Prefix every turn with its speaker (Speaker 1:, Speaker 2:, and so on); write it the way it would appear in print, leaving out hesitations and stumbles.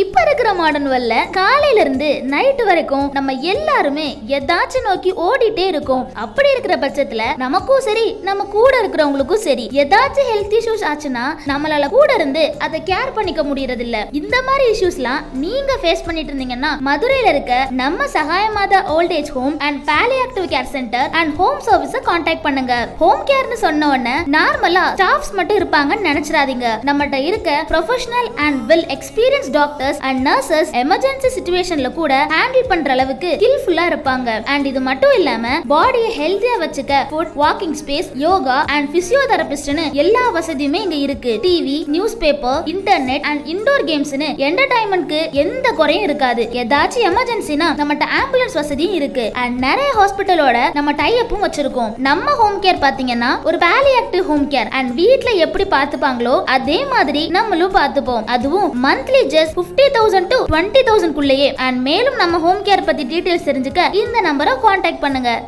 Speaker 1: இப்ப இருக்கிற மாடர்ன் வேர்ல்ட்ல காலையில இருந்து நைட் வரைக்கும் நம்ம எல்லாருமே எதாச்சும் நோக்கி ஓடிட்டே இருக்கோம். அப்படி இருக்கிற பட்சத்துல நமக்கும் சரி நம்ம கூட இருக்கிறவங்களுக்கும் சரி ஏதாச்சும் ஹெல்த் இஷ்யூஸ் ஆச்சுன்னா நம்மளால கூட இருந்து அதை கேர் பண்ணிக்க முடியறது இல்ல. இந்த மாதிரி இஷ்யூஸ்லாம் நீங்க ஃபேஸ் பண்ணிட்டு இருந்தீங்கன்னா மதுரையில இருக்க நம்ம Sagayamatha old age home and palliative care centre and home சர்வீஸை கான்டாக்ட் பண்ணுங்க. ஹோம் கேர்னு சொன்ன உடனே நார்மலா ஸ்டாஃப்ஸ் மட்டும் இருப்பாங்கன்னு நினைச்சிடாதீங்க. நம்மகிட்ட இருக்க professional and well experience doctors and nurses emergency சிச்சுவேஷன்ல கூட ஹேண்டில் பண்ற அளவுக்கு ஸ்கில்ஃபுல்லா இருப்பாங்க. அண்ட் இது மட்டும் இல்லாம பாடியை ஹெல்தியா வச்சுக்க food, walking space, yoga and பிசியோதெரபிஸ்ட்னு எல்லா வசதியுமே இங்க இருக்கு. TV, news paper, internet and indoor கேம்ஸ்னு என்டர்டைன்மெண்ட்க்கு எந்த குறையும் இருக்காது. ஏதாச்சும் எமர்ஜென்சினா நம்மகிட்ட ஆம்புலன்ஸ் வசதியும் இருக்கு. அண்ட் நிறைய ஹாஸ்பிட்டலோட நம்ம டை அப்பும் வச்சிருக்கோம். நம்ம ஹோம் கேர் பாத்தீங்கன்னா ஒரு பாலியாக்டிவ் ஹோம் கேர் அண்ட் வீட்ல எப்படி பாத்துப்பாங்களோ அதே மாதிரி நம்மளும் பாத்துப்போம். அதுவும் மந்த்லி ஜஸ்ட் 50,000 to 20,000 குள்ளேயே. அண்ட் மேலும் நம்ம ஹோம் கேர் பத்தி டீடைல்ஸ் தெரிஞ்சுக்க இந்த நம்பரை கான்டாக்ட் பண்ணுங்க.